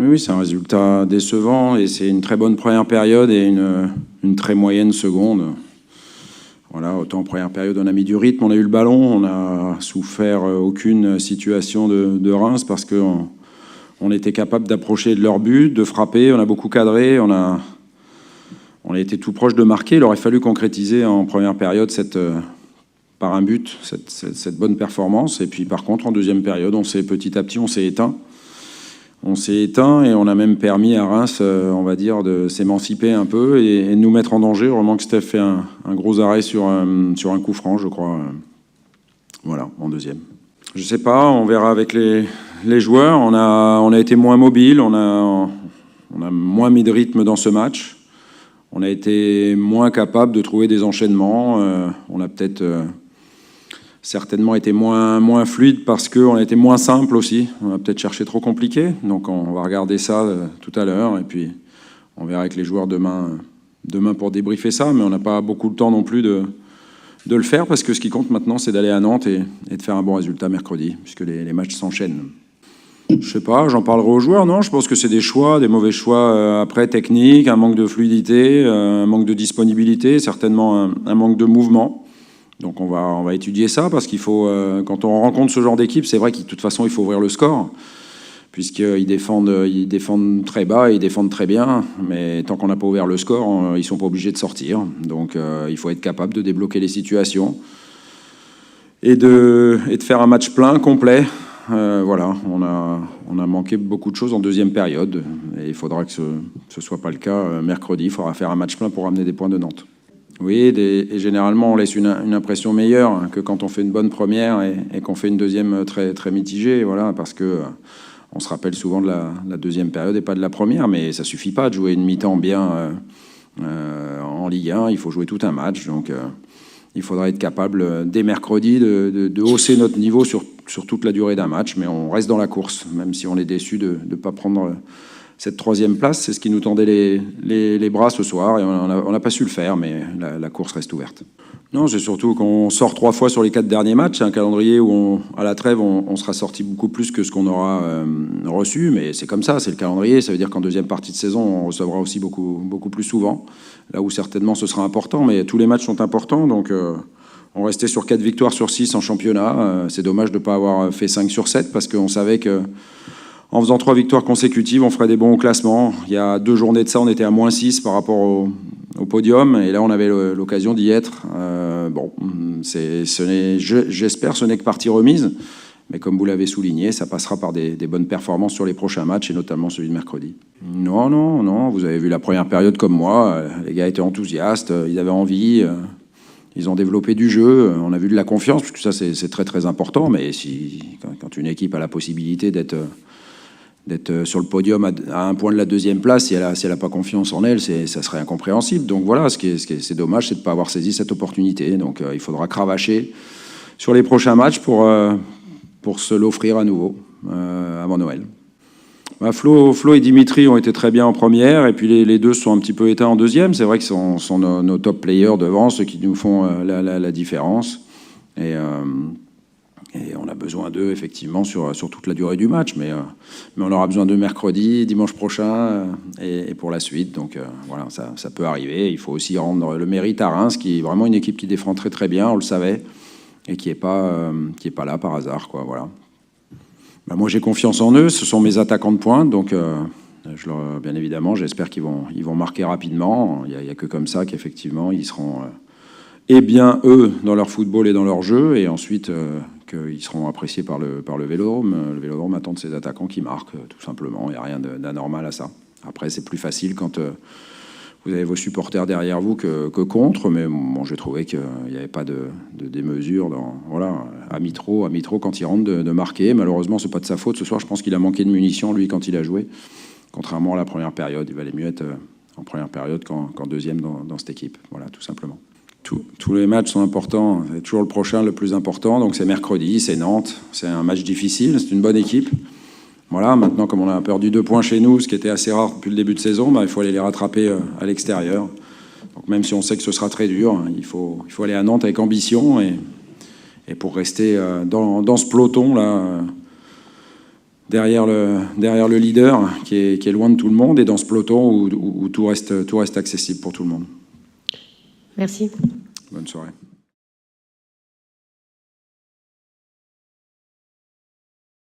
Oui, c'est un résultat décevant et c'est une très bonne première période et une très moyenne seconde. Voilà, autant en première période, on a mis du rythme, on a eu le ballon, on n'a souffert aucune situation de Reims parce qu'on était capable d'approcher de leur but, de frapper, on a beaucoup cadré, on a été tout proche de marquer. Il aurait fallu concrétiser en première période par un but cette bonne performance. Et puis par contre, en deuxième période, petit à petit, on s'est éteint. On s'est éteint et on a même permis à Reims, on va dire, de s'émanciper un peu et de nous mettre en danger. Heureusement que Steph fait un gros arrêt sur un coup franc, je crois. Voilà, en deuxième. Je sais pas, on verra avec les joueurs. On a été moins mobile, on a moins mis de rythme dans ce match. On a été moins capable de trouver des enchaînements. On a peut-être certainement été moins fluide parce qu'on a été moins simple aussi. On a peut-être cherché trop compliqué. Donc on va regarder ça tout à l'heure. Et puis on verra avec les joueurs demain pour débriefer ça. Mais on n'a pas beaucoup de temps non plus de le faire parce que ce qui compte maintenant, c'est d'aller à Nantes et de faire un bon résultat mercredi, puisque les matchs s'enchaînent. Je sais pas, j'en parlerai aux joueurs. Non, je pense que c'est des mauvais choix après techniques, un manque de fluidité, un manque de disponibilité, certainement un manque de mouvement. Donc on va étudier ça parce qu'il faut, quand on rencontre ce genre d'équipe, c'est vrai que de toute façon il faut ouvrir le score puisqu'ils défendent très bas, ils défendent très bien, mais tant qu'on n'a pas ouvert le score, ils sont pas obligés de sortir. Donc il faut être capable de débloquer les situations et de faire un match plein, complet. Voilà, on a manqué beaucoup de choses en deuxième période et il faudra que ce soit pas le cas mercredi. Il faudra faire un match plein pour ramener des points de Nantes. Oui, et généralement on laisse une impression meilleure que quand on fait une bonne première et qu'on fait une deuxième très, très mitigée, voilà, parce que on se rappelle souvent de la deuxième période et pas de la première, mais ça suffit pas de jouer une mi-temps bien en Ligue 1, il faut jouer tout un match, donc il faudra être capable dès mercredi de hausser notre niveau sur toute la durée d'un match, mais on reste dans la course, même si on est déçu de ne pas prendre cette troisième place. C'est ce qui nous tendait les bras ce soir, et on n'a pas su le faire, mais la course reste ouverte. Non, c'est surtout qu'on sort 3 fois sur les 4 derniers matchs. C'est un calendrier où, à la trêve, on sera sorti beaucoup plus que ce qu'on aura reçu, mais c'est comme ça, c'est le calendrier. Ça veut dire qu'en deuxième partie de saison, on recevra aussi beaucoup plus souvent, là où certainement ce sera important, mais tous les matchs sont importants, donc on restait sur 4 victoires sur 6 en championnat. C'est dommage de ne pas avoir fait 5 sur 7, parce qu'on savait que en faisant 3 victoires consécutives, on ferait des bons au classement. Il y a 2 journées de ça, on était à -6 par rapport au podium, et là on avait l'occasion d'y être. Bon, j'espère ce n'est que partie remise, mais comme vous l'avez souligné, ça passera par des bonnes performances sur les prochains matchs, et notamment celui de mercredi. Non, vous avez vu la première période comme moi, les gars étaient enthousiastes, ils avaient envie, ils ont développé du jeu, on a vu de la confiance, parce que ça c'est très très important, mais quand une équipe a la possibilité d'être sur le podium à un point de la deuxième place, si elle a pas confiance en elle, ça serait incompréhensible. Donc voilà, c'est dommage, c'est de ne pas avoir saisi cette opportunité. Donc il faudra cravacher sur les prochains matchs pour se l'offrir à nouveau avant Noël. Flo et Dimitri ont été très bien en première, et puis les deux sont un petit peu éteints en deuxième. C'est vrai que ce sont nos top players devant, ceux qui nous font la différence. Et on a besoin d'eux, effectivement, sur toute la durée du match. Mais on aura besoin d'eux mercredi, dimanche prochain et pour la suite. Donc voilà, ça peut arriver. Il faut aussi rendre le mérite à Reims, qui est vraiment une équipe qui défend très très bien, on le savait, et qui est pas là par hasard, quoi. Voilà. Moi, j'ai confiance en eux. Ce sont mes attaquants de pointe. Donc bien évidemment, j'espère qu'ils vont marquer rapidement. Il n'y a que comme ça qu'effectivement, ils seront... et bien eux dans leur football et dans leur jeu, et ensuite qu'ils seront appréciés par le Vélodrome. Le Vélodrome attend de ses attaquants qui marquent, tout simplement. Il n'y a rien d'anormal à ça. Après, c'est plus facile quand vous avez vos supporters derrière vous que contre, mais bon, j'ai trouvé qu'il n'y avait pas de démesure à Mitro, quand il rentre, de marquer. Malheureusement, c'est pas de sa faute. Ce soir, je pense qu'il a manqué de munitions, lui, quand il a joué. Contrairement à la première période, il valait mieux être en première période qu'en deuxième dans cette équipe. Voilà, tout simplement. Tous les matchs sont importants. C'est toujours le prochain le plus important. Donc c'est mercredi, c'est Nantes. C'est un match difficile, c'est une bonne équipe. Voilà, maintenant, comme on a perdu 2 points chez nous, ce qui était assez rare depuis le début de saison, il faut aller les rattraper à l'extérieur. Donc même si on sait que ce sera très dur, il faut aller à Nantes avec ambition et pour rester dans ce peloton-là derrière le leader qui est loin de tout le monde, et dans ce peloton où tout reste accessible pour tout le monde. Merci. Bonne soirée.